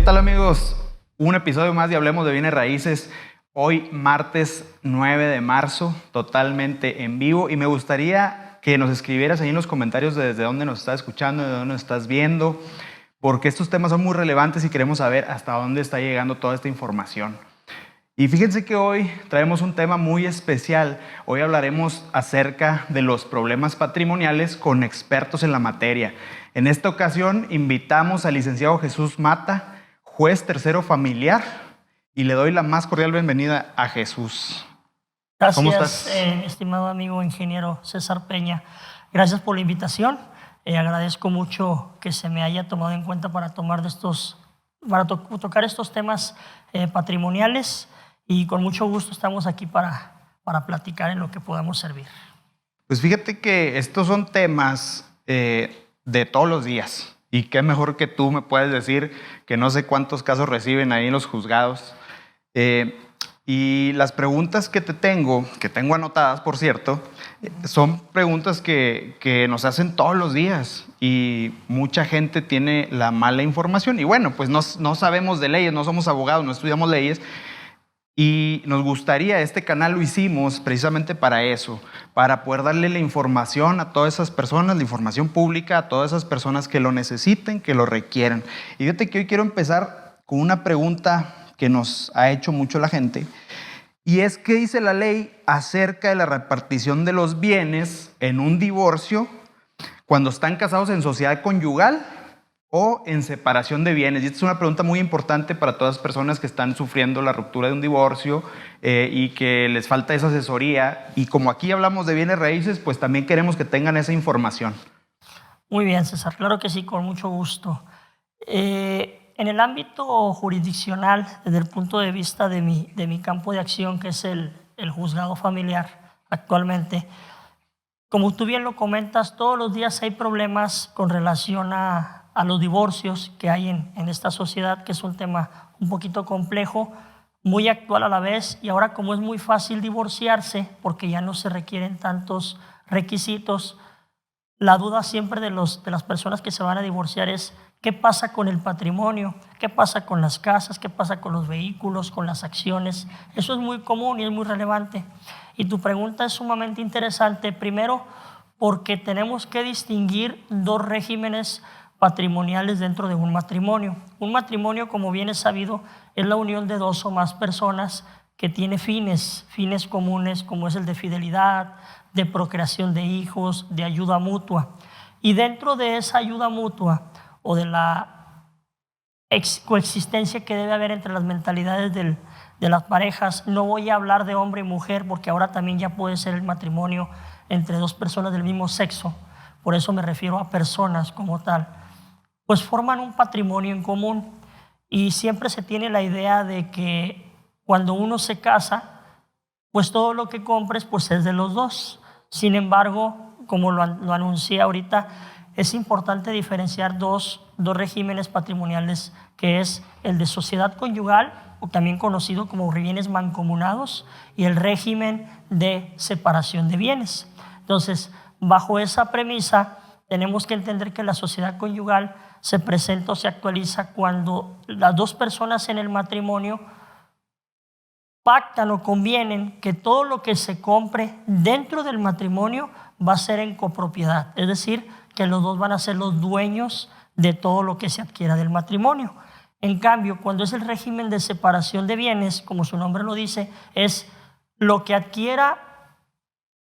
tal, amigos? Un episodio más de Hablemos de Bienes Raíces. Hoy, martes 9 de marzo, totalmente en vivo. Y me gustaría que nos escribieras ahí en los comentarios de desde dónde nos estás escuchando, de dónde nos estás viendo, porque estos temas son muy relevantes y queremos saber hasta dónde está llegando toda esta información. Y fíjense que hoy traemos un tema muy especial. Hoy hablaremos acerca de los problemas patrimoniales con expertos en la materia. En esta ocasión invitamos al licenciado Jesús Mata, juez tercero familiar, y le doy la más cordial bienvenida a Jesús. Gracias, ¿Cómo estás? Estimado amigo ingeniero César Peña. Gracias por la invitación. Agradezco mucho que se me haya tomado en cuenta para tocar estos temas patrimoniales, y con mucho gusto estamos aquí para platicar en lo que podamos servir. Pues fíjate que estos son temas de todos los días. Y qué mejor que tú me puedes decir que no sé cuántos casos reciben ahí en los juzgados. Y las preguntas que tengo anotadas, por cierto, son preguntas que nos hacen todos los días. Y mucha gente tiene la mala información. Y bueno, pues no sabemos de leyes, no somos abogados, no estudiamos leyes. Y nos gustaría, este canal lo hicimos precisamente para eso, para poder darle la información a todas esas personas, la información pública a todas esas personas que lo necesiten, que lo requieran. Y fíjate que hoy quiero empezar con una pregunta que nos ha hecho mucho la gente, y es: ¿qué dice la ley acerca de la repartición de los bienes en un divorcio cuando están casados en sociedad conyugal o en separación de bienes? Y esta es una pregunta muy importante para todas las personas que están sufriendo la ruptura de un divorcio y que les falta esa asesoría. Y como aquí hablamos de bienes raíces, pues también queremos que tengan esa información. Muy bien, César. Claro que sí, con mucho gusto. En el ámbito jurisdiccional, desde el punto de vista de mi campo de acción, que es el juzgado familiar actualmente, como tú bien lo comentas, todos los días hay problemas con relación a los divorcios que hay en esta sociedad, que es un tema un poquito complejo, muy actual a la vez. Y ahora, como es muy fácil divorciarse porque ya no se requieren tantos requisitos, la duda siempre de las personas que se van a divorciar es: ¿qué pasa con el patrimonio? ¿Qué pasa con las casas? ¿Qué pasa con los vehículos, con las acciones? Eso es muy común y es muy relevante. Y tu pregunta es sumamente interesante, primero porque tenemos que distinguir dos regímenes patrimoniales dentro de un matrimonio. Un matrimonio, como bien es sabido, es la unión de dos o más personas que tiene fines comunes, como es el de fidelidad, de procreación de hijos, de ayuda mutua. Y dentro de esa ayuda mutua o de la coexistencia que debe haber entre las mentalidades de las parejas, no voy a hablar de hombre y mujer, porque ahora también ya puede ser el matrimonio entre dos personas del mismo sexo, por eso me refiero a personas como tal, pues forman un patrimonio en común. Y siempre se tiene la idea de que cuando uno se casa, pues todo lo que compres pues es de los dos. Sin embargo, como lo anuncié ahorita, es importante diferenciar dos regímenes patrimoniales, que es el de sociedad conyugal, o también conocido como bienes mancomunados, y el régimen de separación de bienes. Entonces, bajo esa premisa, tenemos que entender que la sociedad conyugal se presenta o se actualiza cuando las dos personas en el matrimonio pactan o convienen que todo lo que se compre dentro del matrimonio va a ser en copropiedad, es decir, que los dos van a ser los dueños de todo lo que se adquiera del matrimonio. En cambio, cuando es el régimen de separación de bienes, como su nombre lo dice, es lo que adquiera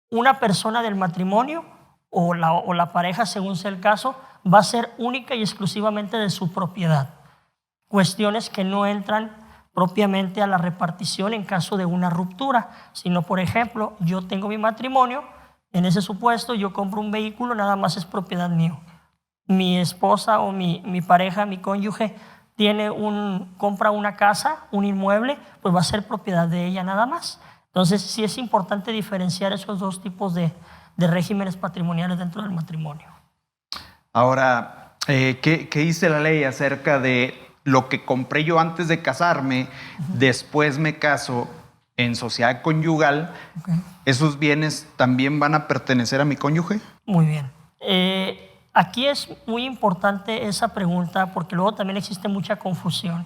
una persona del matrimonio o la pareja, según sea el caso, va a ser única y exclusivamente de su propiedad. Cuestiones que no entran propiamente a la repartición en caso de una ruptura, sino, por ejemplo, yo tengo mi matrimonio, en ese supuesto yo compro un vehículo, nada más es propiedad mío. Mi esposa o mi pareja, mi cónyuge, compra una casa, un inmueble, pues va a ser propiedad de ella nada más. Entonces sí es importante diferenciar esos dos tipos de regímenes patrimoniales dentro del matrimonio. Ahora, ¿qué dice la ley acerca de lo que compré yo antes de casarme? Después me caso en sociedad conyugal. ¿Esos bienes también van a pertenecer a mi cónyuge? Muy bien. aquí es muy importante esa pregunta porque luego también existe mucha confusión.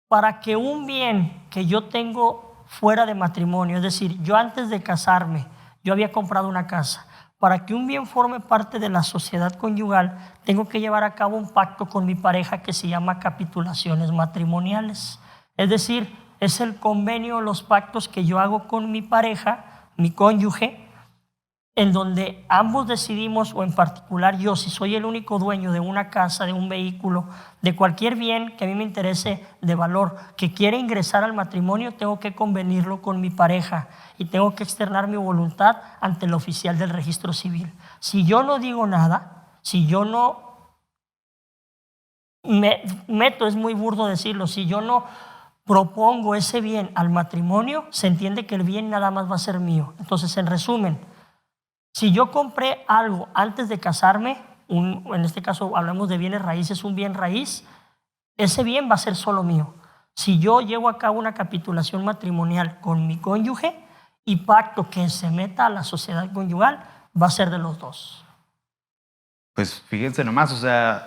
Para que un bien que yo tengo fuera de matrimonio, es decir, yo antes de casarme, yo había comprado una casa, para que un bien forme parte de la sociedad conyugal, tengo que llevar a cabo un pacto con mi pareja que se llama capitulaciones matrimoniales. Es decir, es el convenio, los pactos que yo hago con mi pareja, mi cónyuge, en donde ambos decidimos, o en particular yo, si soy el único dueño de una casa, de un vehículo, de cualquier bien que a mí me interese de valor, que quiere ingresar al matrimonio, tengo que convenirlo con mi pareja y tengo que externar mi voluntad ante el oficial del registro civil. Si yo no digo nada, si yo no meto, es muy burdo decirlo, si yo no propongo ese bien al matrimonio, se entiende que el bien nada más va a ser mío. Entonces, en resumen, si yo compré algo antes de casarme, en este caso hablamos de bienes raíces, un bien raíz, ese bien va a ser solo mío. Si yo llevo a cabo una capitulación matrimonial con mi cónyuge y pacto que se meta a la sociedad conyugal, va a ser de los dos. Pues fíjense nomás, o sea,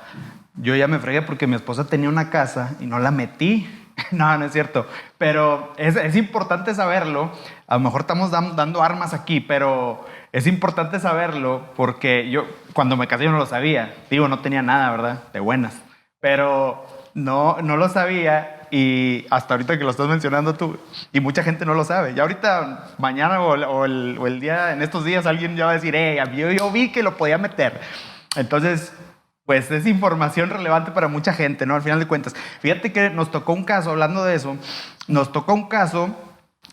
yo ya me fregué porque mi esposa tenía una casa y no la metí. No, no es cierto. Pero es importante saberlo. A lo mejor estamos dando armas aquí, pero es importante saberlo porque yo cuando me casé yo no lo sabía. Digo, no tenía nada, ¿verdad? De buenas. Pero no lo sabía y hasta ahorita que lo estás mencionando tú, y mucha gente no lo sabe. Ya ahorita, mañana o el día, en estos días, alguien ya va a decir, yo vi que lo podía meter. Entonces, pues es información relevante para mucha gente, ¿no? Al final de cuentas. Fíjate que nos tocó un caso, hablando de eso, nos tocó un caso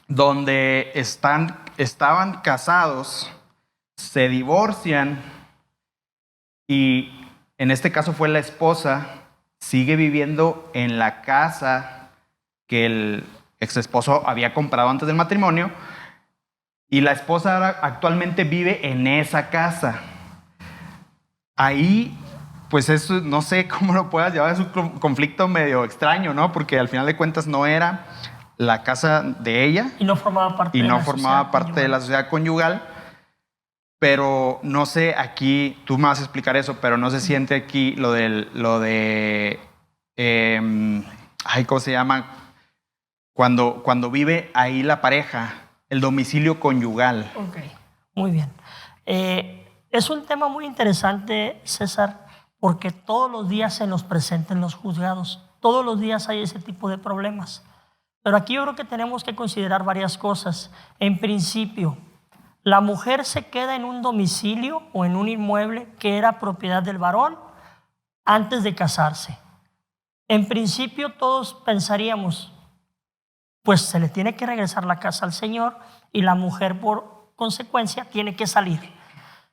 donde estaban casados, se divorcian y en este caso fue la esposa, sigue viviendo en la casa que el ex esposo había comprado antes del matrimonio y la esposa ahora actualmente vive en esa casa. Ahí, pues eso, no sé cómo lo puedas llevar, es un conflicto medio extraño, ¿no? Porque al final de cuentas no era la casa de ella. Y no formaba parte de la sociedad conyugal. Pero no sé, aquí, tú me vas a explicar eso, pero no se siente aquí lo de ¿cómo se llama? Cuando vive ahí la pareja, el domicilio conyugal. Ok, muy bien. Es un tema muy interesante, César, porque todos los días se nos presentan los juzgados. Todos los días hay ese tipo de problemas. Pero aquí yo creo que tenemos que considerar varias cosas. En principio, la mujer se queda en un domicilio o en un inmueble que era propiedad del varón antes de casarse. En principio todos pensaríamos, pues se le tiene que regresar la casa al señor y la mujer por consecuencia tiene que salir.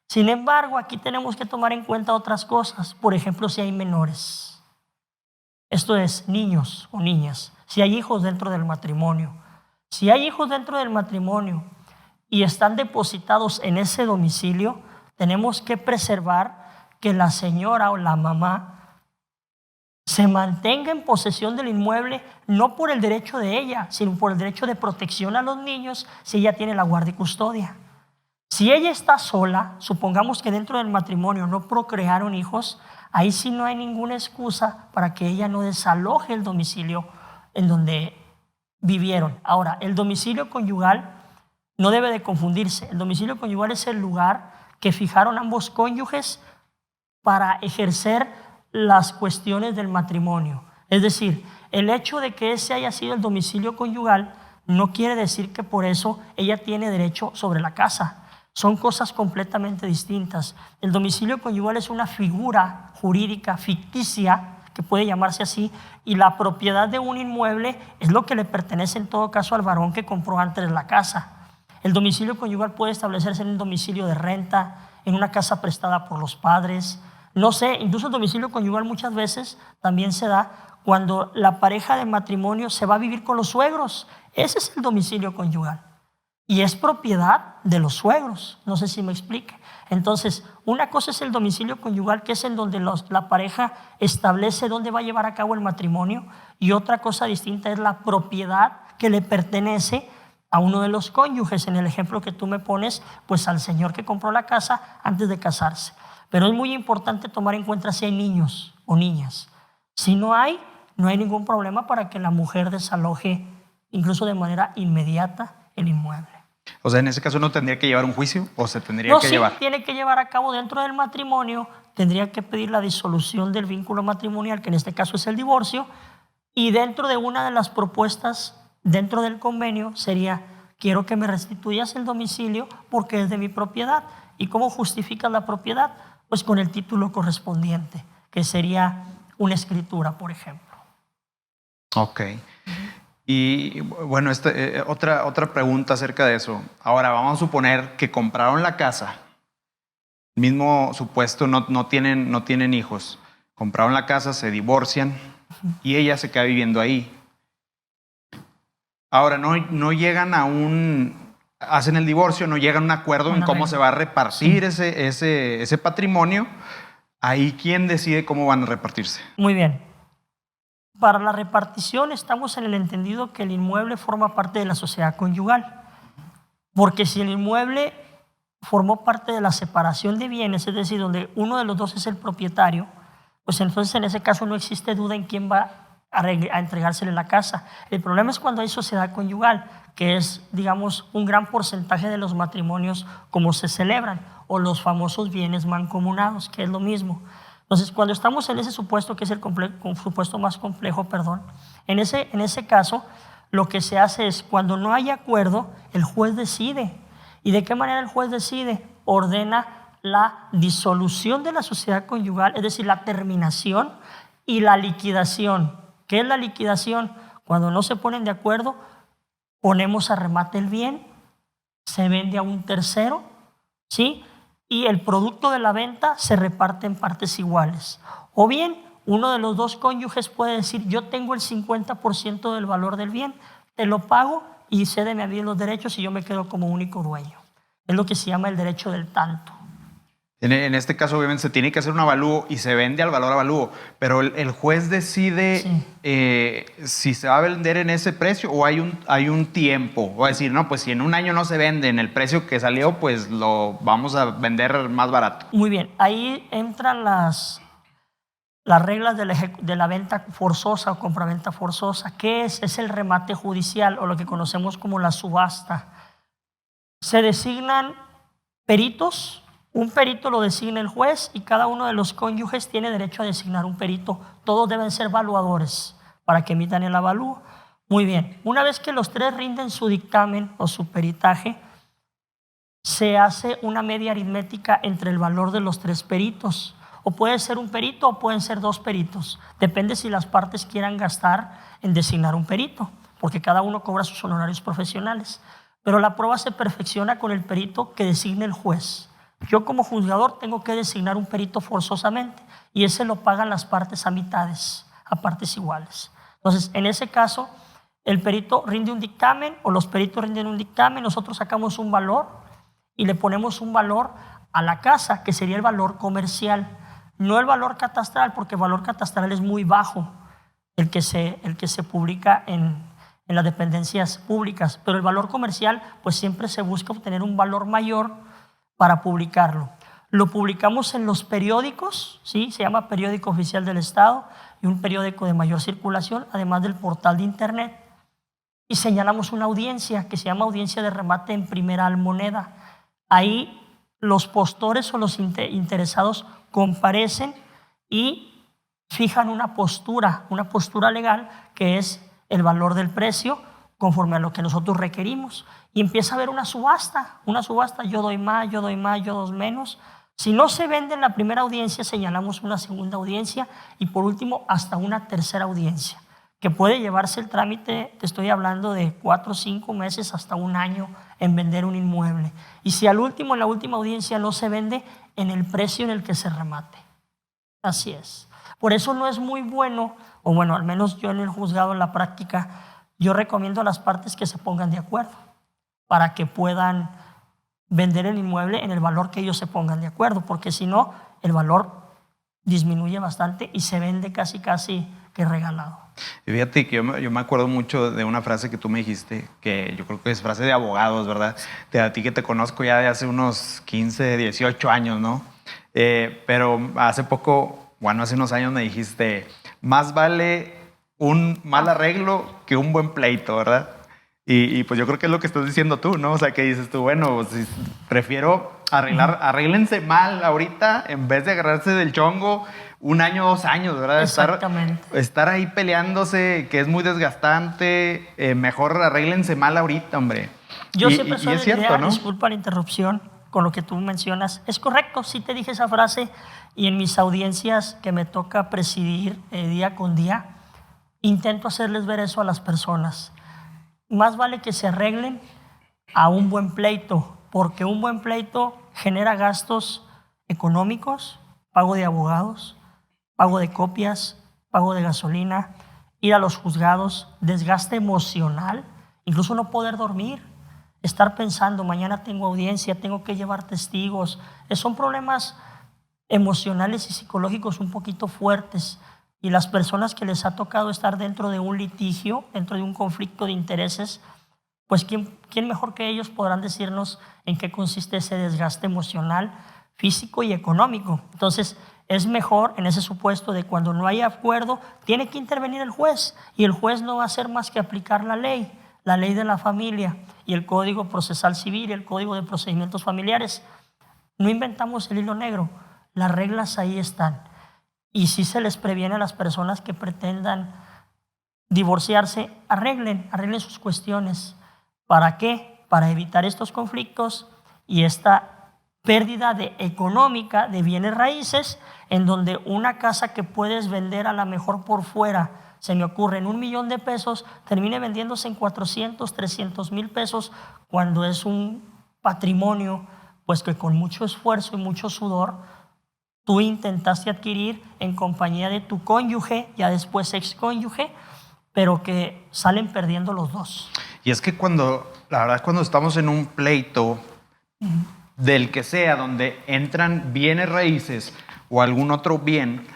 Sin embargo, aquí tenemos que tomar en cuenta otras cosas. Por ejemplo, si hay menores. Esto es, niños o niñas. Si hay hijos dentro del matrimonio. Si hay hijos dentro del matrimonio y están depositados en ese domicilio, tenemos que preservar que la señora o la mamá se mantenga en posesión del inmueble, no por el derecho de ella, sino por el derecho de protección a los niños si ella tiene la guardia y custodia. Si ella está sola, supongamos que dentro del matrimonio no procrearon hijos, ahí sí no hay ninguna excusa para que ella no desaloje el domicilio en donde vivieron. Ahora, el domicilio conyugal no debe de confundirse. El domicilio conyugal es el lugar que fijaron ambos cónyuges para ejercer las cuestiones del matrimonio. Es decir, el hecho de que ese haya sido el domicilio conyugal no quiere decir que por eso ella tiene derecho sobre la casa. Son cosas completamente distintas. El domicilio conyugal es una figura jurídica ficticia, que puede llamarse así, y la propiedad de un inmueble es lo que le pertenece en todo caso al varón que compró antes la casa. El domicilio conyugal puede establecerse en un domicilio de renta, en una casa prestada por los padres. No sé, incluso el domicilio conyugal muchas veces también se da cuando la pareja de matrimonio se va a vivir con los suegros. Ese es el domicilio conyugal. Y es propiedad de los suegros. No sé si me explique. Entonces, una cosa es el domicilio conyugal, que es en donde la pareja establece dónde va a llevar a cabo el matrimonio, y otra cosa distinta es la propiedad que le pertenece a uno de los cónyuges. En el ejemplo que tú me pones, pues al señor que compró la casa antes de casarse. Pero es muy importante tomar en cuenta si hay niños o niñas. Si no hay ningún problema para que la mujer desaloje incluso de manera inmediata el inmueble. O sea, en ese caso no tendría que llevar un juicio o se tendría que llevar. No, sí, tiene que llevar a cabo dentro del matrimonio, tendría que pedir la disolución del vínculo matrimonial, que en este caso es el divorcio, y dentro de una de las propuestas, dentro del convenio, sería: quiero que me restituyas el domicilio porque es de mi propiedad. ¿Y cómo justificas la propiedad? Pues con el título correspondiente, que sería una escritura, por ejemplo. Ok. Y bueno, otra pregunta acerca de eso. Ahora, vamos a suponer que compraron la casa, mismo supuesto, no tienen hijos. Compraron la casa, se divorcian y ella se queda viviendo ahí. Ahora, no llegan hacen el divorcio, no llegan a un acuerdo en cómo se va a repartir ese patrimonio. Ahí, ¿quién decide cómo van a repartirse? Muy bien. Para la repartición estamos en el entendido que el inmueble forma parte de la sociedad conyugal. Porque si el inmueble formó parte de la separación de bienes, es decir, donde uno de los dos es el propietario, pues entonces en ese caso no existe duda en quién va a entregársele la casa. El problema es cuando hay sociedad conyugal, que es, digamos, un gran porcentaje de los matrimonios como se celebran, o los famosos bienes mancomunados, que es lo mismo. Entonces, cuando estamos en ese supuesto, que es el supuesto más complejo, en ese caso, lo que se hace es, cuando no hay acuerdo, el juez decide. ¿Y de qué manera el juez decide? Ordena la disolución de la sociedad conyugal, es decir, la terminación y la liquidación. ¿Qué es la liquidación? Cuando no se ponen de acuerdo, ponemos a remate el bien, se vende a un tercero, ¿sí? Y el producto de la venta se reparte en partes iguales. O bien, uno de los dos cónyuges puede decir: yo tengo el 50% del valor del bien, te lo pago y cédeme a mí los derechos y yo me quedo como único dueño. Es lo que se llama el derecho del tanto. En este caso, obviamente, se tiene que hacer un avalúo y se vende al valor avalúo, pero el juez decide si se va a vender en ese precio o hay un tiempo. O decir, no, pues si en un año no se vende en el precio que salió, pues lo vamos a vender más barato. Muy bien, ahí entran las reglas de la venta forzosa o compraventa forzosa. ¿Qué es? Es el remate judicial, o lo que conocemos como la subasta. Se designan peritos. Un perito lo designa el juez y cada uno de los cónyuges tiene derecho a designar un perito. Todos deben ser evaluadores para que emitan el avalúo. Muy bien, una vez que los tres rinden su dictamen o su peritaje, se hace una media aritmética entre el valor de los tres peritos. O puede ser un perito o pueden ser dos peritos. Depende si las partes quieran gastar en designar un perito, porque cada uno cobra sus honorarios profesionales. Pero la prueba se perfecciona con el perito que designe el juez. Yo como juzgador tengo que designar un perito forzosamente y ese lo pagan las partes a mitades, a partes iguales. Entonces, en ese caso, el perito rinde un dictamen o los peritos rinden un dictamen, nosotros sacamos un valor y le ponemos un valor a la casa, que sería el valor comercial, no el valor catastral, porque el valor catastral es muy bajo, el que se publica en las dependencias públicas, pero el valor comercial, pues siempre se busca obtener un valor mayor para publicarlo. Lo publicamos en los periódicos, ¿sí? Se llama Periódico Oficial del Estado y un periódico de mayor circulación, además del portal de internet. Y señalamos una audiencia que se llama audiencia de remate en primera almoneda. Ahí los postores o los interesados comparecen y fijan una postura legal que es el valor del precio conforme a lo que nosotros requerimos. Y empieza a haber una subasta, yo doy más, yo doy menos. Si no se vende en la primera audiencia, señalamos una segunda audiencia y por último hasta una tercera audiencia, que puede llevarse el trámite, te estoy hablando de 4 o 5 meses hasta un año en vender un inmueble. Y si en la última audiencia no se vende, en el precio en el que se remate. Así es. Por eso no es muy bueno, o bueno, al menos yo en el juzgado, en la práctica, yo recomiendo a las partes que se pongan de acuerdo para que puedan vender el inmueble en el valor que ellos se pongan de acuerdo, porque si no, el valor disminuye bastante y se vende casi que regalado. Y fíjate que yo me acuerdo mucho de una frase que tú me dijiste, que yo creo que es frase de abogados, ¿verdad? A ti que te conozco ya de hace unos 15, 18 años, ¿no? Pero hace poco, bueno, hace unos años me dijiste, más vale un mal arreglo que un buen pleito, ¿verdad? Y pues yo creo que es lo que estás diciendo tú, ¿no? O sea, que dices tú, bueno, si prefiero arréglense mal ahorita en vez de agarrarse del chongo 1 año, 2 años, ¿verdad? Exactamente. Estar ahí peleándose, que es muy desgastante, mejor arréglense mal ahorita, hombre. Yo siempre soy es de la cierto, idea, ¿no? disculpa la interrupción, con lo que tú mencionas. Es correcto, sí te dije esa frase y en mis audiencias que me toca presidir día con día, intento hacerles ver eso a las personas. Más vale que se arreglen a un buen pleito, porque un buen pleito genera gastos económicos, pago de abogados, pago de copias, pago de gasolina, ir a los juzgados, desgaste emocional, incluso no poder dormir, estar pensando, mañana tengo audiencia, tengo que llevar testigos. Son problemas emocionales y psicológicos un poquito fuertes. Y las personas que les ha tocado estar dentro de un litigio, dentro de un conflicto de intereses, pues ¿quién mejor que ellos podrán decirnos en qué consiste ese desgaste emocional, físico y económico? Entonces, es mejor en ese supuesto de cuando no hay acuerdo, tiene que intervenir el juez y el juez no va a hacer más que aplicar la ley de la familia y el Código Procesal Civil y el Código de Procedimientos Familiares. No inventamos el hilo negro, las reglas ahí están. Y si se les previene a las personas que pretendan divorciarse, arreglen sus cuestiones. ¿Para qué? Para evitar estos conflictos y esta pérdida económica de bienes raíces, en donde una casa que puedes vender a la mejor por fuera, se me ocurre, en $1,000,000 de pesos, termine vendiéndose en 400, 300 mil pesos, cuando es un patrimonio, pues que con mucho esfuerzo y mucho sudor, tú intentaste adquirir en compañía de tu cónyuge, ya después excónyuge, pero que salen perdiendo los dos. Y es que la verdad, cuando estamos en un pleito del que sea, donde entran bienes raíces o algún otro bien,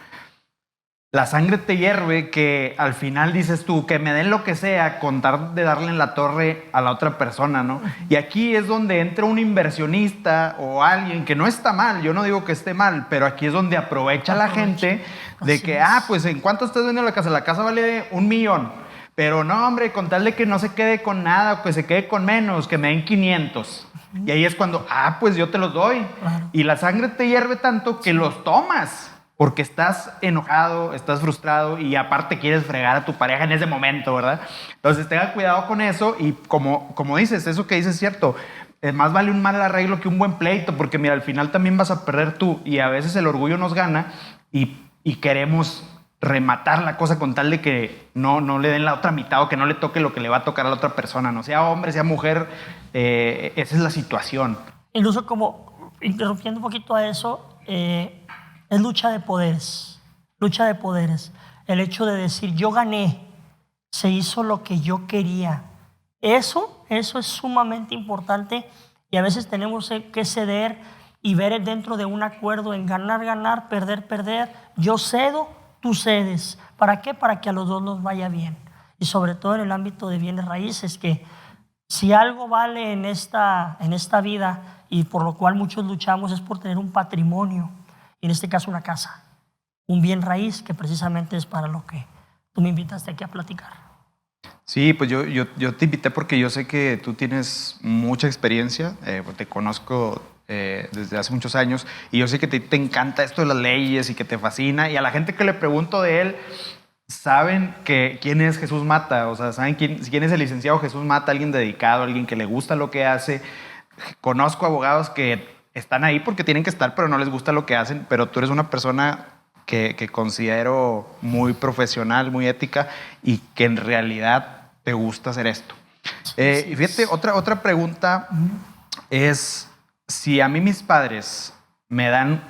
la sangre te hierve que al final dices tú, que me den lo que sea con tal de darle en la torre a la otra persona, ¿no? Y aquí es donde entra un inversionista o alguien que no está mal, yo no digo que esté mal, pero aquí es donde aprovecha la gente de que, pues ¿en cuánto estás vendiendo la casa? La casa vale $1,000,000, pero no, hombre, con tal de que no se quede con nada o que se quede con menos, que me den 500. Y ahí es cuando, pues yo te los doy. Claro. Y la sangre te hierve tanto que los tomas. Porque estás enojado, estás frustrado y aparte quieres fregar a tu pareja en ese momento, ¿verdad? Entonces tenga cuidado con eso y como dices, eso que dices es cierto. Más vale un mal arreglo que un buen pleito, porque mira, al final también vas a perder tú y a veces el orgullo nos gana y queremos rematar la cosa con tal de que no le den la otra mitad o que no le toque lo que le va a tocar a la otra persona, no sea hombre, sea mujer, esa es la situación. Incluso como, interrumpiendo un poquito a eso, es lucha de poderes, el hecho de decir yo gané, se hizo lo que yo quería, eso es sumamente importante y a veces tenemos que ceder y ver dentro de un acuerdo en ganar, perder, yo cedo, tú cedes, ¿para qué? Para que a los dos nos vaya bien y sobre todo en el ámbito de bienes raíces, que si algo vale en esta vida y por lo cual muchos luchamos es por tener un patrimonio. En este caso una casa, un bien raíz que precisamente es para lo que tú me invitaste aquí a platicar. Sí, pues yo te invité porque yo sé que tú tienes mucha experiencia, te conozco desde hace muchos años y yo sé que te encanta esto de las leyes y que te fascina, y a la gente que le pregunto de él saben quién es Jesús Mata, o sea, saben quién es el licenciado Jesús Mata, alguien dedicado, alguien que le gusta lo que hace. Conozco abogados que están ahí porque tienen que estar, pero no les gusta lo que hacen, pero tú eres una persona que considero muy profesional, muy ética y que en realidad te gusta hacer esto. Y fíjate, otra pregunta es, si a mí mis padres me dan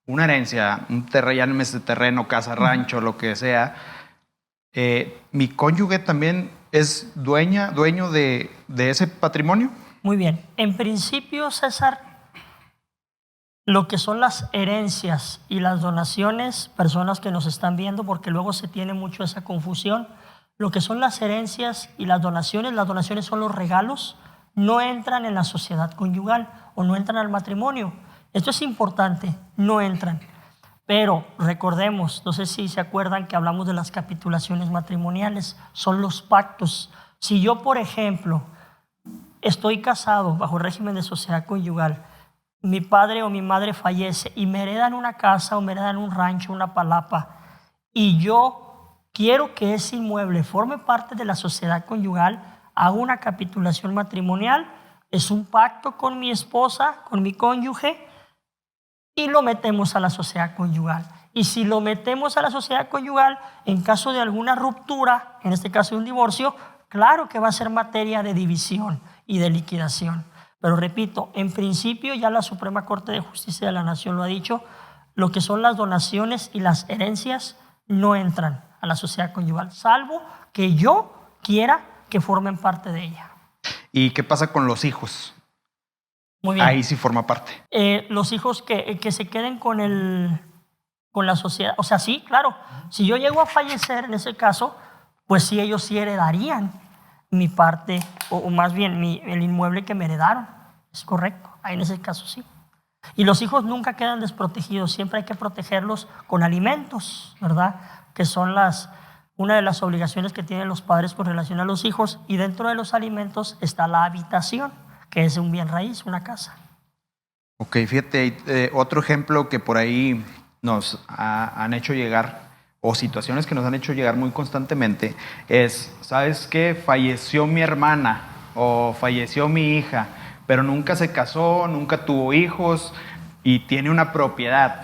una herencia, un terreno, llámese terreno, casa, rancho, lo que sea, ¿mi cónyuge también es dueño de ese patrimonio? Muy bien. En principio, César, lo que son las herencias y las donaciones, personas que nos están viendo, porque luego se tiene mucho esa confusión, lo que son las herencias y las donaciones son los regalos, no entran en la sociedad conyugal o no entran al matrimonio. Esto es importante, no entran. Pero recordemos, no sé si se acuerdan que hablamos de las capitulaciones matrimoniales, son los pactos. Si yo, por ejemplo, estoy casado bajo el régimen de sociedad conyugal, mi padre o mi madre fallece y me heredan una casa o me heredan un rancho, una palapa, y yo quiero que ese inmueble forme parte de la sociedad conyugal, hago una capitulación matrimonial, es un pacto con mi esposa, con mi cónyuge, y lo metemos a la sociedad conyugal. Y si lo metemos a la sociedad conyugal, en caso de alguna ruptura, en este caso de un divorcio, claro que va a ser materia de división y de liquidación. Pero repito, en principio ya la Suprema Corte de Justicia de la Nación lo ha dicho, lo que son las donaciones y las herencias no entran a la sociedad conyugal, salvo que yo quiera que formen parte de ella. ¿Y qué pasa con los hijos? Muy bien. Ahí sí forma parte. Los hijos que se queden con la sociedad, o sea, sí, claro, si yo llego a fallecer en ese caso, pues sí, ellos sí heredarían mi parte, o más bien el inmueble que me heredaron. Es correcto, ahí en ese caso sí. Y los hijos nunca quedan desprotegidos, siempre hay que protegerlos con alimentos, ¿verdad? Que son una de las obligaciones que tienen los padres con relación a los hijos, y dentro de los alimentos está la habitación, que es un bien raíz, una casa. Ok, fíjate, otro ejemplo que por ahí nos han hecho llegar, o situaciones que nos han hecho llegar muy constantemente, es, ¿sabes qué? Falleció mi hermana o falleció mi hija, pero nunca se casó, nunca tuvo hijos y tiene una propiedad.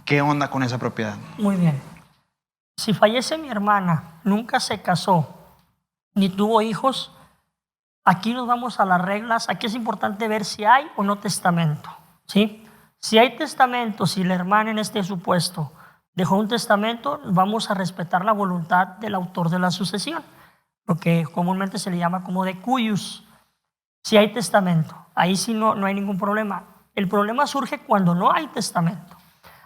¿Qué onda con esa propiedad? Muy bien. Si fallece mi hermana, nunca se casó, ni tuvo hijos, aquí nos vamos a las reglas. Aquí es importante ver si hay o no testamento, ¿sí? Si hay testamento, si la hermana en este supuesto dejó un testamento, vamos a respetar la voluntad del autor de la sucesión, lo que comúnmente se le llama como de cuius. Si hay testamento, ahí sí no hay ningún problema. El problema surge cuando no hay testamento.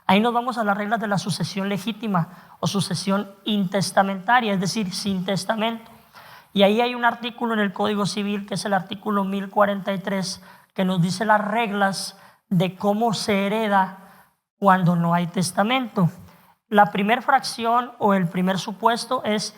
Ahí nos vamos a las reglas de la sucesión legítima o sucesión intestamentaria, es decir, sin testamento. Y ahí hay un artículo en el Código Civil, que es el artículo 1043, que nos dice las reglas de cómo se hereda cuando no hay testamento. La primera fracción o el primer supuesto es,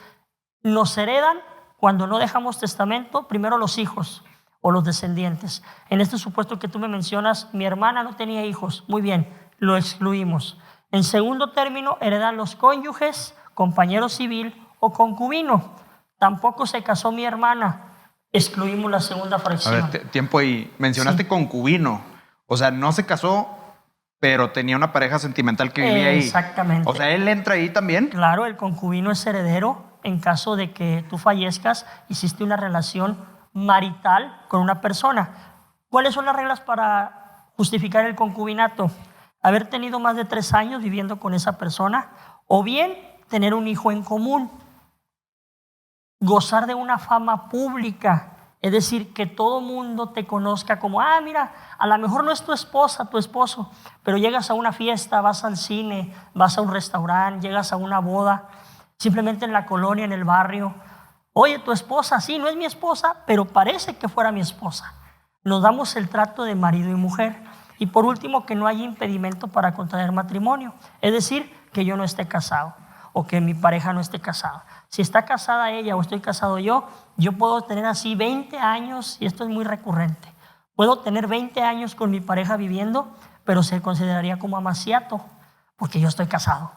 nos heredan cuando no dejamos testamento, primero los hijos o los descendientes. En este supuesto que tú me mencionas, mi hermana no tenía hijos, muy bien, lo excluimos. En segundo término, heredan los cónyuges, compañero civil o concubino. Tampoco se casó mi hermana, excluimos la segunda fracción. A ver, tiempo ahí. Mencionaste Sí. Concubino. O sea, no se casó, pero tenía una pareja sentimental que vivía ahí. Exactamente. O sea, ¿él entra ahí también? Claro, el concubino es heredero en caso de que tú fallezcas, hiciste una relación marital con una persona. ¿Cuáles son las reglas para justificar el concubinato? Haber tenido más de 3 años viviendo con esa persona, o bien tener un hijo en común. Gozar de una fama pública, es decir, que todo mundo te conozca como, mira, a lo mejor no es tu esposa, tu esposo, pero llegas a una fiesta, vas al cine, vas a un restaurante, llegas a una boda, simplemente en la colonia, en el barrio. Oye, tu esposa, sí, no es mi esposa, pero parece que fuera mi esposa. Nos damos el trato de marido y mujer. Y por último, que no haya impedimento para contraer matrimonio, es decir, que yo no esté casado o que mi pareja no esté casada. Si está casada ella o estoy casado yo puedo tener así 20 años, y esto es muy recurrente. Puedo tener 20 años con mi pareja viviendo, pero se consideraría como amaciato, porque yo estoy casado.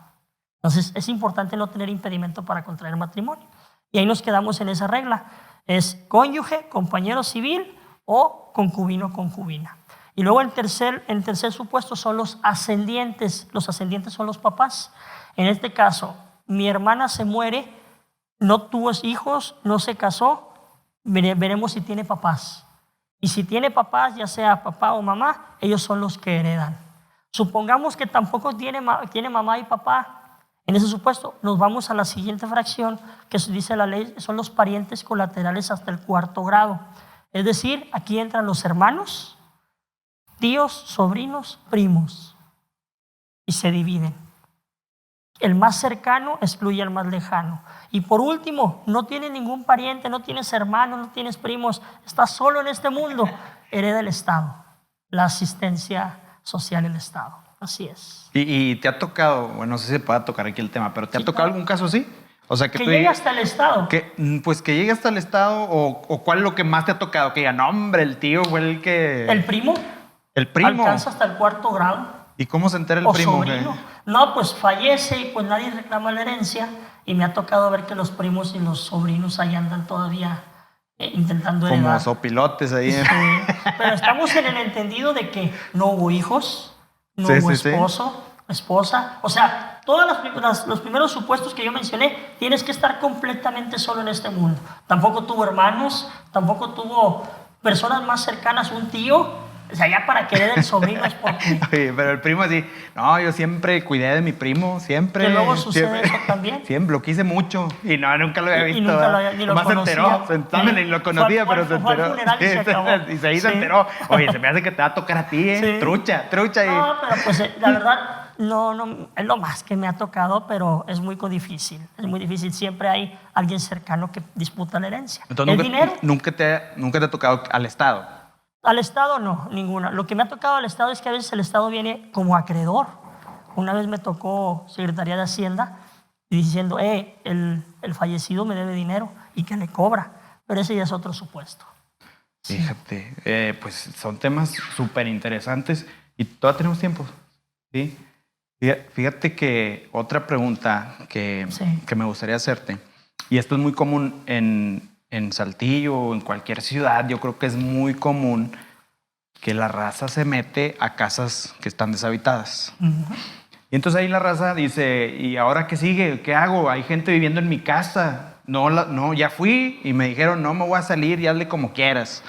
Entonces, es importante no tener impedimento para contraer matrimonio. Y ahí nos quedamos en esa regla. Es cónyuge, compañero civil o concubino, concubina. Y luego el tercer supuesto son los ascendientes. Los ascendientes son los papás. En este caso, mi hermana se muere, no tuvo hijos, no se casó, veremos si tiene papás. Y si tiene papás, ya sea papá o mamá, ellos son los que heredan. Supongamos que tampoco tiene mamá y papá. En ese supuesto, nos vamos a la siguiente fracción, que dice la ley, son los parientes colaterales hasta el 4º grado. Es decir, aquí entran los hermanos, tíos, sobrinos, primos, y se dividen. El más cercano excluye al más lejano. Y por último, no tienes ningún pariente, no tienes hermanos, no tienes primos, estás solo en este mundo, hereda el Estado. la asistencia social del Estado. Así es. Y te ha tocado, bueno, no sé si se puede tocar aquí el tema, pero ¿te ha tocado algún caso así? O sea, que llegue hasta el Estado. Pues que llegue hasta el Estado, o ¿cuál es lo que más te ha tocado? Que diga, no, hombre, el tío fue el que... ¿El primo? El primo. Alcanza hasta el 4º grado. ¿Y cómo se entera el o primo? Sobrino. No, pues fallece y pues nadie reclama la herencia. Y me ha tocado ver que los primos y los sobrinos ahí andan todavía intentando heredar. Como sopilotes ahí. Sí, pero estamos en el entendido de que no hubo hijos, no hubo esposo, esposa. O sea, todos los primeros supuestos que yo mencioné, tienes que estar completamente solo en este mundo. Tampoco tuvo hermanos, tampoco tuvo personas más cercanas, un tío. O sea, ya para querer el sobrino es porque... Oye, pero el primo así, no, yo siempre cuidé de mi primo, siempre. Que luego sucede eso también. Siempre, lo quise mucho. Y no, nunca lo había visto. Y nunca lo había, ni lo conocía. Se enteró, ni lo conocía, pero se enteró. Y se enteró. Oye, se me hace que te va a tocar a ti, ¿eh? Trucha. No, pero pues la verdad, no, es lo más que me ha tocado, pero es muy difícil. Es muy difícil. Siempre hay alguien cercano que disputa la herencia. Entonces, el dinero... Nunca te ha tocado al Estado. Al Estado no, ninguna. Lo que me ha tocado al Estado es que a veces el Estado viene como acreedor. Una vez me tocó Secretaría de Hacienda diciendo, el fallecido me debe dinero y que le cobra. Pero ese ya es otro supuesto. Fíjate, pues son temas súper interesantes y todavía tenemos tiempo. ¿Sí? Fíjate que otra pregunta que me gustaría hacerte, y esto es muy común en Saltillo o en cualquier ciudad, yo creo que es muy común que la raza se mete a casas que están deshabitadas. Y entonces ahí la raza dice, ¿y ahora qué sigue? ¿Qué hago? Hay gente viviendo en mi casa. No, ya fui y me dijeron, no me voy a salir y hazle como quieras.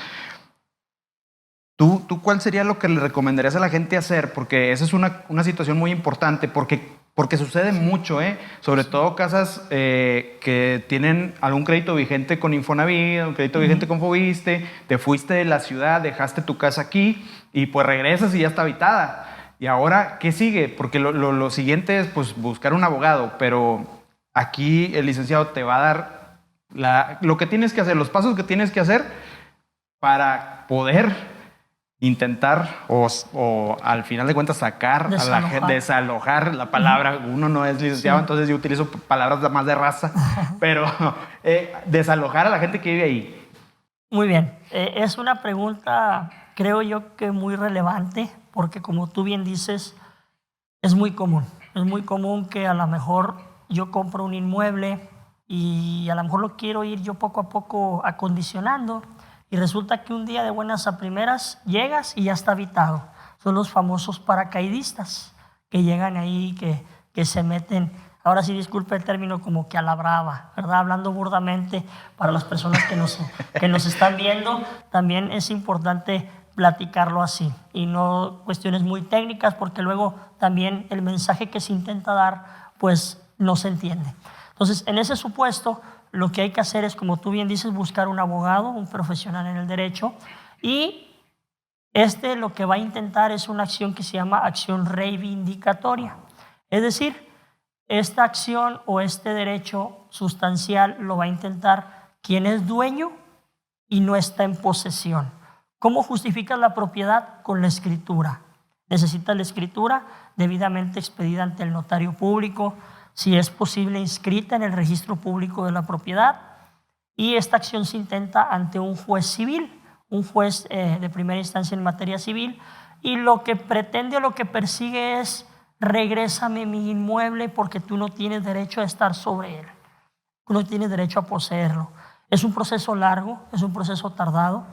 ¿Tú cuál sería lo que le recomendarías a la gente hacer? Porque esa es una situación muy importante, porque sucede mucho, sobre todo casas que tienen algún crédito vigente con Infonavit, un crédito vigente con Fobiste, te fuiste de la ciudad, dejaste tu casa aquí y pues regresas y ya está habitada. ¿Y ahora qué sigue? Porque lo siguiente es pues buscar un abogado, pero aquí el licenciado te va a dar lo que tienes que hacer, los pasos que tienes que hacer para poder intentar o al final de cuentas sacar a la gente, desalojar la palabra. Uno no es licenciado, entonces yo utilizo palabras más de raza, pero desalojar a la gente que vive ahí. Muy bien, es una pregunta creo yo que muy relevante porque como tú bien dices, es muy común que a lo mejor yo compro un inmueble y a lo mejor lo quiero ir yo poco a poco acondicionando. Y resulta que un día de buenas a primeras llegas y ya está habitado. Son los famosos paracaidistas que llegan ahí, que se meten, ahora sí disculpe el término, como que a la brava, ¿verdad? Hablando burdamente para las personas que nos están viendo, también es importante platicarlo así y no cuestiones muy técnicas porque luego también el mensaje que se intenta dar pues no se entiende. Entonces, en ese supuesto, lo que hay que hacer es, como tú bien dices, buscar un abogado, un profesional en el derecho y lo que va a intentar es una acción que se llama acción reivindicatoria. Es decir, esta acción o este derecho sustancial lo va a intentar quien es dueño y no está en posesión. ¿Cómo justificas la propiedad? Con la escritura. Necesitas la escritura debidamente expedida ante el notario público, si es posible inscrita en el registro público de la propiedad, y esta acción se intenta ante un juez civil, un juez de primera instancia en materia civil, y lo que pretende o lo que persigue es regrésame mi inmueble porque tú no tienes derecho a estar sobre él, tú no tienes derecho a poseerlo. Es un proceso largo, es un proceso tardado,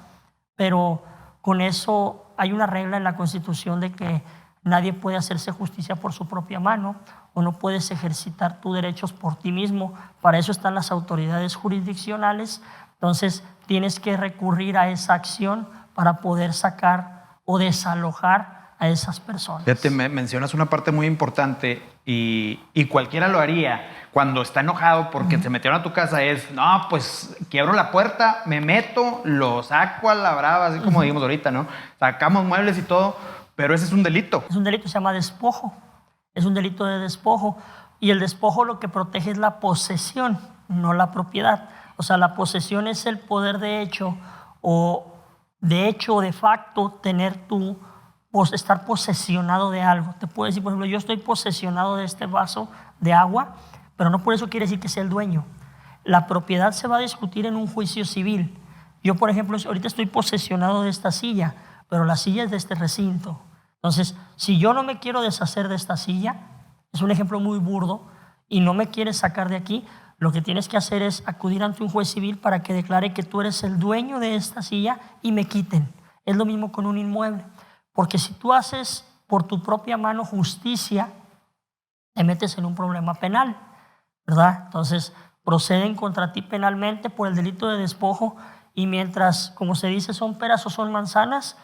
pero con eso hay una regla en la Constitución de que nadie puede hacerse justicia por su propia mano o no puedes ejercitar tus derechos por ti mismo. Para eso están las autoridades jurisdiccionales. Entonces tienes que recurrir a esa acción para poder sacar o desalojar a esas personas. Fíjate, mencionas una parte muy importante y cualquiera lo haría cuando está enojado porque se metieron a tu casa. Es, no, pues quiebro la puerta, me meto, lo saco a la brava, así como dijimos ahorita, ¿no? Sacamos muebles y todo, pero ese es un delito. Es un delito, se llama despojo. Es un delito de despojo. Y el despojo lo que protege es la posesión, no la propiedad. O sea, la posesión es el poder de hecho o de facto tener tú estar posesionado de algo. Te puedo decir, por ejemplo, yo estoy posesionado de este vaso de agua, pero no por eso quiere decir que sea el dueño. La propiedad se va a discutir en un juicio civil. Yo, por ejemplo, ahorita estoy posesionado de esta silla, pero la silla es de este recinto. Entonces, si yo no me quiero deshacer de esta silla, es un ejemplo muy burdo, y no me quieres sacar de aquí, lo que tienes que hacer es acudir ante un juez civil para que declare que tú eres el dueño de esta silla y me quiten. Es lo mismo con un inmueble. Porque si tú haces por tu propia mano justicia, te metes en un problema penal, ¿verdad? Entonces, proceden contra ti penalmente por el delito de despojo, y mientras, como se dice, son peras o son manzanas,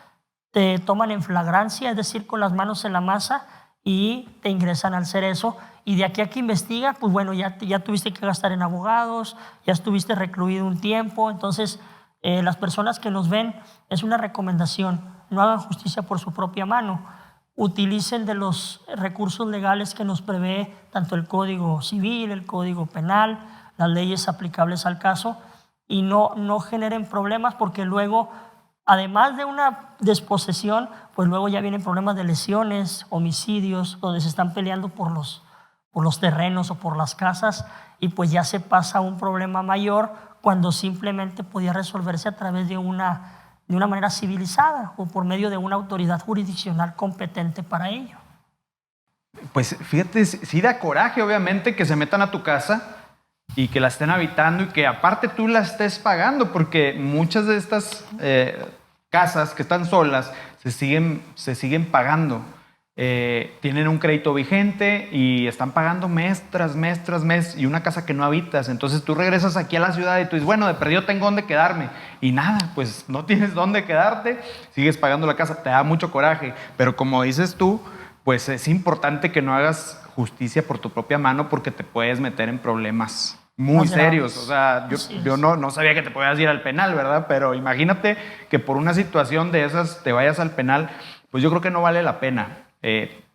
te toman en flagrancia, es decir, con las manos en la masa, y te ingresan al cerezo. Y de aquí a que investiga, pues bueno, ya tuviste que gastar en abogados, ya estuviste recluido un tiempo. Entonces, las personas que nos ven, es una recomendación: no hagan justicia por su propia mano. Utilicen de los recursos legales que nos prevé tanto el Código Civil, el Código Penal, las leyes aplicables al caso, y no generen problemas, porque luego, además de una desposesión, pues luego ya vienen problemas de lesiones, homicidios, donde se están peleando por los terrenos o por las casas, y pues ya se pasa a un problema mayor cuando simplemente podía resolverse a través de una manera civilizada o por medio de una autoridad jurisdiccional competente para ello. Pues fíjate, sí da coraje obviamente que se metan a tu casa y que la estén habitando y que aparte tú la estés pagando, porque muchas de estas casas que están solas se siguen pagando. Tienen un crédito vigente y están pagando mes tras mes tras mes, y una casa que no habitas. Entonces tú regresas aquí a la ciudad y tú dices, bueno, de perdido tengo dónde quedarme, y nada, pues no tienes dónde quedarte, sigues pagando la casa. Te da mucho coraje, pero como dices tú, pues es importante que no hagas justicia por tu propia mano, porque te puedes meter en problemas muy serios. O sea, yo no sabía que te podías ir al penal, ¿verdad? Pero imagínate que por una situación de esas te vayas al penal. Pues yo creo que no vale la pena.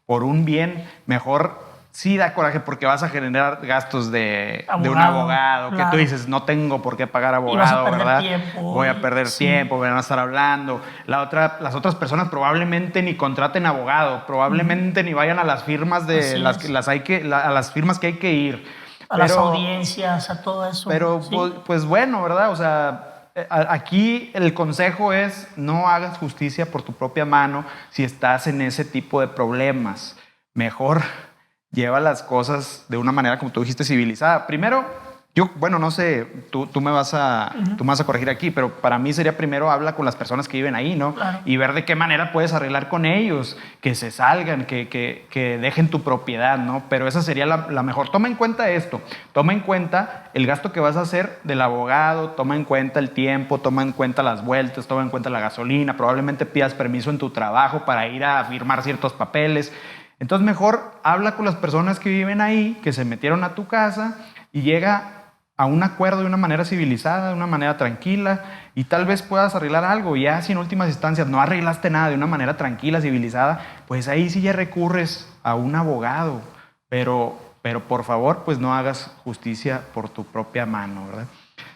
Por un bien, mejor sí da coraje, porque vas a generar gastos de un abogado, claro, que tú dices, no tengo por qué pagar abogado, ¿verdad? Voy a perder tiempo, van a estar hablando. Las otras personas probablemente ni contraten abogado, probablemente ni vayan a las firmas a las firmas que hay que ir. Las audiencias, a todo eso. Pero pues bueno, ¿verdad? O sea, aquí el consejo es: no hagas justicia por tu propia mano si estás en ese tipo de problemas. Mejor lleva las cosas de una manera, como tú dijiste, civilizada. Primero, no sé, tú me vas a corregir aquí, pero para mí sería primero habla con las personas que viven ahí, ¿no? Claro. Y ver de qué manera puedes arreglar con ellos, que se salgan, que dejen tu propiedad, ¿no? Pero esa sería la mejor. Toma en cuenta esto, toma en cuenta el gasto que vas a hacer del abogado, toma en cuenta el tiempo, toma en cuenta las vueltas, toma en cuenta la gasolina, probablemente pidas permiso en tu trabajo para ir a firmar ciertos papeles. Entonces mejor habla con las personas que viven ahí, que se metieron a tu casa, y llega a un acuerdo de una manera civilizada, de una manera tranquila, y tal vez puedas arreglar algo. Ya si en últimas instancias no arreglaste nada de una manera tranquila, civilizada, pues ahí sí ya recurres a un abogado. Pero por favor, pues no hagas justicia por tu propia mano, ¿verdad?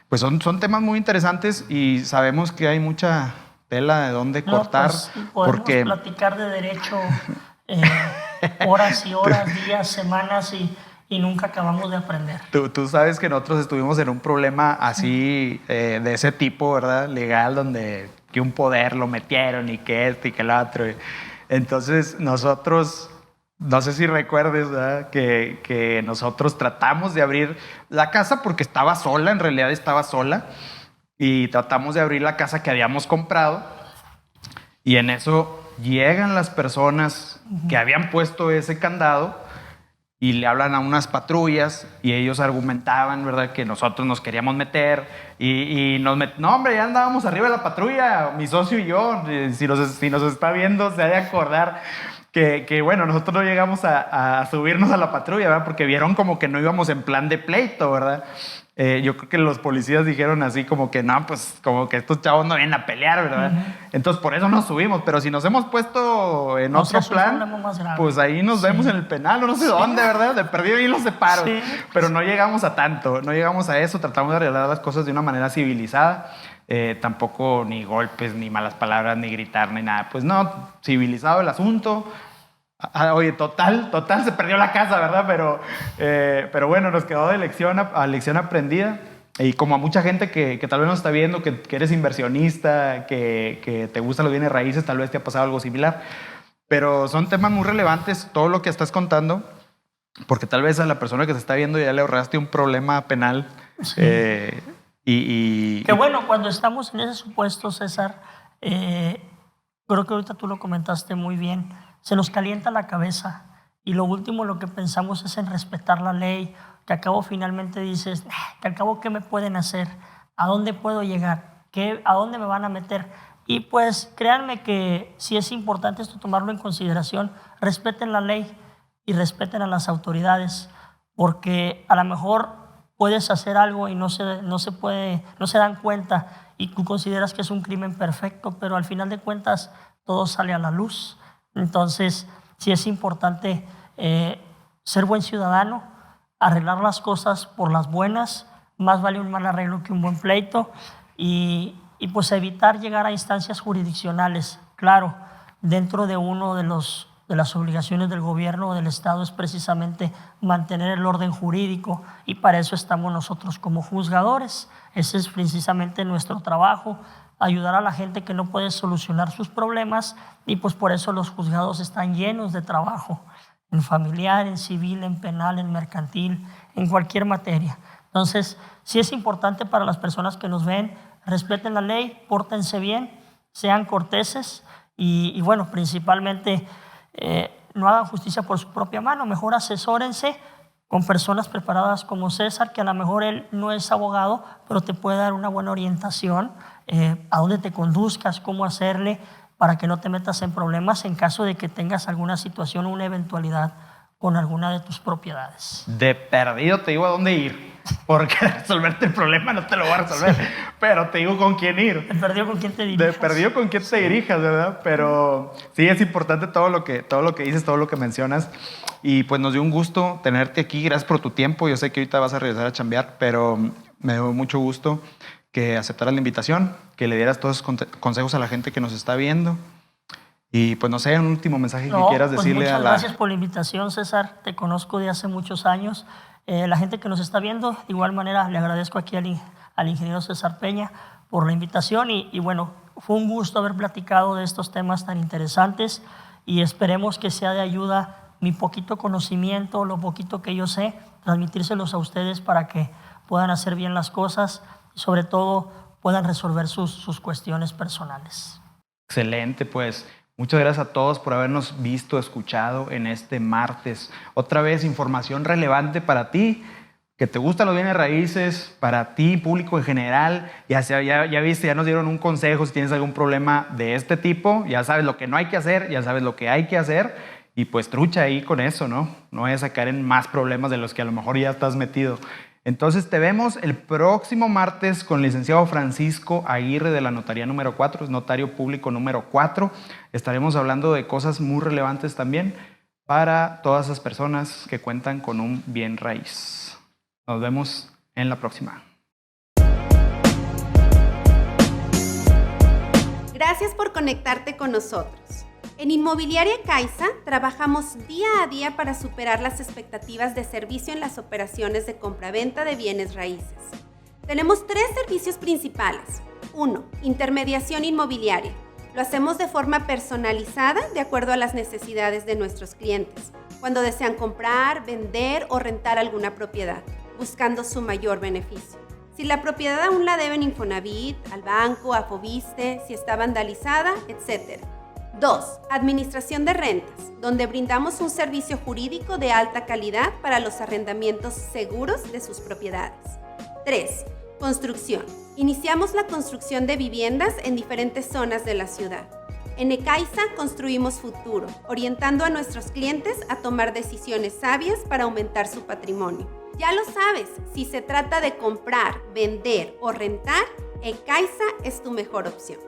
Pues son temas muy interesantes, y sabemos que hay mucha tela de dónde cortar. Pues, podemos platicar de derecho horas y horas, días, semanas, y nunca acabamos de aprender. Tú sabes que nosotros estuvimos en un problema así, de ese tipo, ¿verdad? Legal, donde que un poder lo metieron y que esto y que el otro. Entonces nosotros, no sé si recuerdes, ¿verdad? Que nosotros tratamos de abrir la casa porque estaba sola, en realidad estaba sola, y tratamos de abrir la casa que habíamos comprado, y en eso llegan las personas que habían puesto ese candado y le hablan a unas patrullas, y ellos argumentaban, ¿verdad?, que nosotros nos queríamos meter, y no, hombre, ya andábamos arriba de la patrulla, mi socio y yo. Si nos está viendo, se ha de acordar que bueno, nosotros no llegamos a subirnos a la patrulla, ¿verdad?, porque vieron como que no íbamos en plan de pleito, ¿verdad? Yo creo que los policías dijeron así como que no, pues como que estos chavos no vienen a pelear, ¿verdad? Entonces por eso nos subimos. Pero si nos hemos puesto en otro plan, pues ahí nos vemos en el penal o no sé dónde, ¿verdad? De perdido y los separo. Pero no llegamos a tanto, no llegamos a eso. Tratamos de arreglar las cosas de una manera civilizada. tampoco ni golpes, ni malas palabras, ni gritar, ni nada. Pues no, civilizado el asunto. Oye, total, se perdió la casa, ¿verdad? Pero bueno, nos quedó de lección aprendida. Y como a mucha gente que tal vez nos está viendo, que eres inversionista, que te gustan los bienes raíces, tal vez te ha pasado algo similar. Pero son temas muy relevantes, todo lo que estás contando, porque tal vez a la persona que te está viendo ya le ahorraste un problema penal. Sí. Que bueno, cuando estamos en ese supuesto, César, creo que ahorita tú lo comentaste muy bien, se nos calienta la cabeza y lo último lo que pensamos es en respetar la ley, que al cabo finalmente dices, que al cabo ¿qué me pueden hacer? ¿A dónde puedo llegar? ¿A dónde me van a meter? Y pues créanme que si es importante esto tomarlo en consideración, respeten la ley y respeten a las autoridades, porque a lo mejor puedes hacer algo y no se dan cuenta y tú consideras que es un crimen perfecto, pero al final de cuentas todo sale a la luz. Entonces sí es importante ser buen ciudadano, arreglar las cosas por las buenas, más vale un mal arreglo que un buen pleito, y pues evitar llegar a instancias jurisdiccionales. Claro, dentro de uno de las obligaciones del gobierno o del Estado es precisamente mantener el orden jurídico y para eso estamos nosotros como juzgadores. Ese es precisamente nuestro trabajo, ayudar a la gente que no puede solucionar sus problemas y pues por eso los juzgados están llenos de trabajo, en familiar, en civil, en penal, en mercantil, en cualquier materia. Entonces, sí es importante para las personas que nos ven, respeten la ley, pórtense bien, sean corteses y bueno, principalmente no hagan justicia por su propia mano, mejor asesórense con personas preparadas como César, que a lo mejor él no es abogado, pero te puede dar una buena orientación a dónde te conduzcas, cómo hacerle para que no te metas en problemas en caso de que tengas alguna situación o una eventualidad con alguna de tus propiedades. De perdido te digo a dónde ir, porque resolverte el problema no te lo voy a resolver, pero te digo con quién ir. De perdido con quién te dirijas. De perdido con quién te dirijas, ¿verdad? Pero sí es importante todo lo que dices, todo lo que mencionas. Y pues nos dio un gusto tenerte aquí. Gracias por tu tiempo. Yo sé que ahorita vas a regresar a chambear, pero me dio mucho gusto que aceptaras la invitación, que le dieras todos esos consejos a la gente que nos está viendo. Y pues no sé, un último mensaje que quieras decirle a la... Gracias por la invitación, César. Te conozco de hace muchos años. La gente que nos está viendo, de igual manera le agradezco aquí al ingeniero César Peña por la invitación y bueno, fue un gusto haber platicado de estos temas tan interesantes y esperemos que sea de ayuda mi poquito conocimiento, lo poquito que yo sé, transmitírselos a ustedes para que puedan hacer bien las cosas y sobre todo puedan resolver sus cuestiones personales. Excelente, pues muchas gracias a todos por habernos visto, escuchado en este martes. Otra vez información relevante para ti, que te gustan los bienes raíces, para ti, público en general. Ya viste, ya nos dieron un consejo si tienes algún problema de este tipo. Ya sabes lo que no hay que hacer, ya sabes lo que hay que hacer. Y pues trucha ahí con eso, ¿no? No vayas a caer en más problemas de los que a lo mejor ya estás metido. Entonces te vemos el próximo martes con el licenciado Francisco Aguirre de la Notaría número 4, es notario público número 4. Estaremos hablando de cosas muy relevantes también para todas esas personas que cuentan con un bien raíz. Nos vemos en la próxima. Gracias por conectarte con nosotros. En Inmobiliaria Caixa trabajamos día a día para superar las expectativas de servicio en las operaciones de compraventa de bienes raíces. Tenemos 3 servicios principales. 1. Intermediación inmobiliaria. Lo hacemos de forma personalizada de acuerdo a las necesidades de nuestros clientes, cuando desean comprar, vender o rentar alguna propiedad, buscando su mayor beneficio. Si la propiedad aún la deben Infonavit, al banco, a Foviste, si está vandalizada, etc. 2. Administración de rentas, donde brindamos un servicio jurídico de alta calidad para los arrendamientos seguros de sus propiedades. 3. Construcción. Iniciamos la construcción de viviendas en diferentes zonas de la ciudad. En Ecaixa construimos futuro, orientando a nuestros clientes a tomar decisiones sabias para aumentar su patrimonio. Ya lo sabes, si se trata de comprar, vender o rentar, Ecaixa es tu mejor opción.